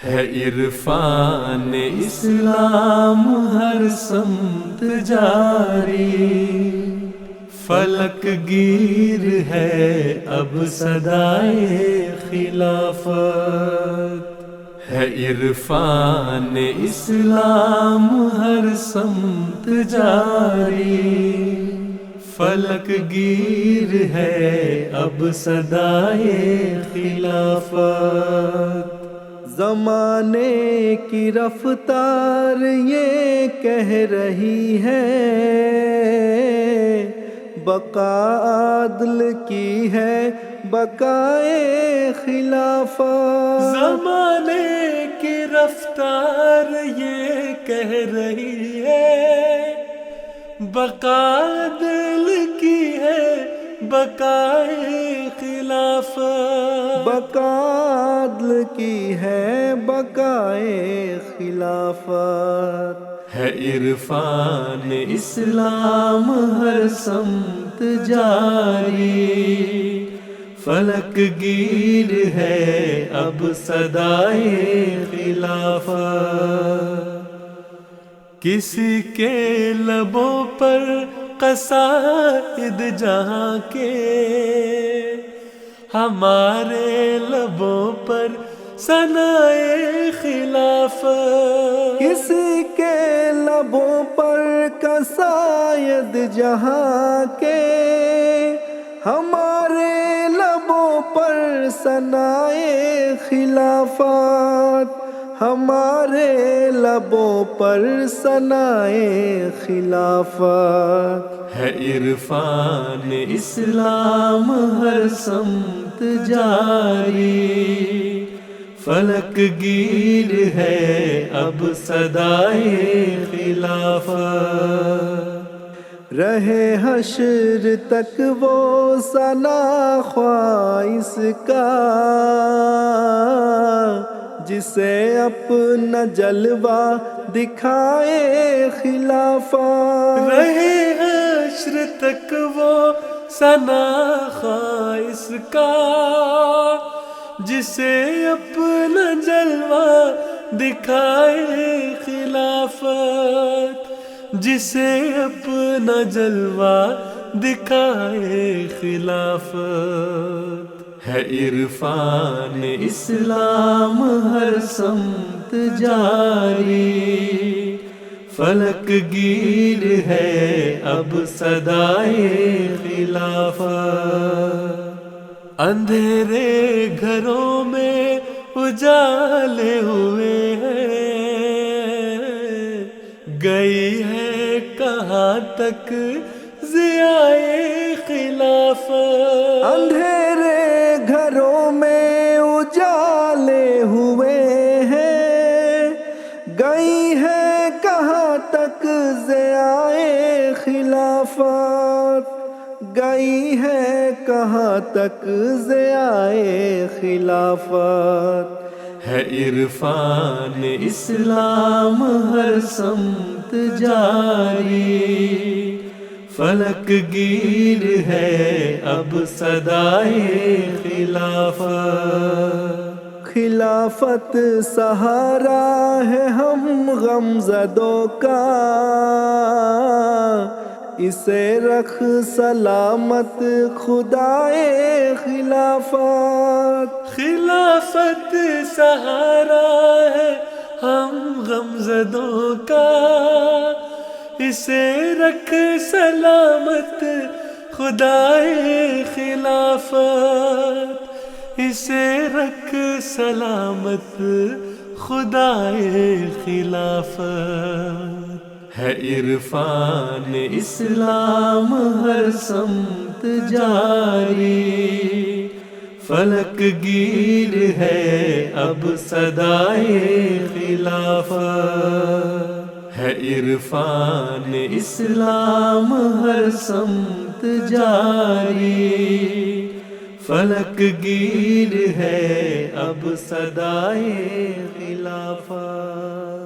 ہے عرفان اسلام ہر سمت جاری، فلک گیر ہے اب صدائے خلافت۔ ہے عرفان اسلام ہر سمت جاری، فلک گیر ہے اب صدائے خلافت۔ زمانے کی رفتار یہ کہہ رہی ہے، بقا عدل کی ہے بقائے خلافت۔ زمانے کی رفتار یہ کہہ رہی ہے، بقا عدل کی ہے بقائے خلافت۔ بقا عدل کی ہے بقائے خلافت۔ ہے عرفان اسلام ہر سمت جاری، فلک گیر ہے اب صدائے خلافت۔ کسی کے لبوں پر قصائد جہاں کے، ہمارے لبوں پر ثنائے خلافت۔ کسی کے لبوں پر قصائد جہاں کے، ہمارے لبوں پر ثنائے خلافت۔ ہمارے لبوں پر ثنائے خلافت۔ ہے عرفان اسلام ہر سمت جاری، فلک گیر ہے اب صدائے خلافت۔ رہے حشر تک وہ ثنا خواہش کا، جسے اپنا جلوہ دکھائے خلافت۔ رہے حشر تک وہ ثنا خواہش کا، جسے اپنا جلوہ دکھائے خلافت۔ جسے اپنا جلوہ دکھائے خلافت۔ ہے عرفان اسلام ہر سمت جاری، فلک گیر ہے اب صدائے خلافت۔ اندھیرے گھروں میں اجالے ہوئے ہیں، گئی ہے کہاں تک ضیائے خلافت۔ اندھیرے گھروں میں اجالے ہوئے ہیں، گئی ہے کہاں تک ضیائے خلافت۔ گئی ہے کہاں تک ضیائے خلافت۔ ہے عرفان اسلام ہر سمت جاری، فلک گیر ہے اب صدائے خلافت۔ خلافت سہارا ہے ہم غمزدوں کا، اسے رکھ سلامت خدائے خلافت۔ خلافت سہارا ہے ہم غمزدوں کا، اسے رکھ سلامت خدائے خلافت۔ اسے رکھ سلامت خدائے خلافت۔ ہے عرفان اسلام ہر سمت جاری، فلک گیر ہے اب صدائے خلافت۔ ہے عرفان اسلام ہر سمت جاری، فلک گیر ہے اب صدائے خلافت۔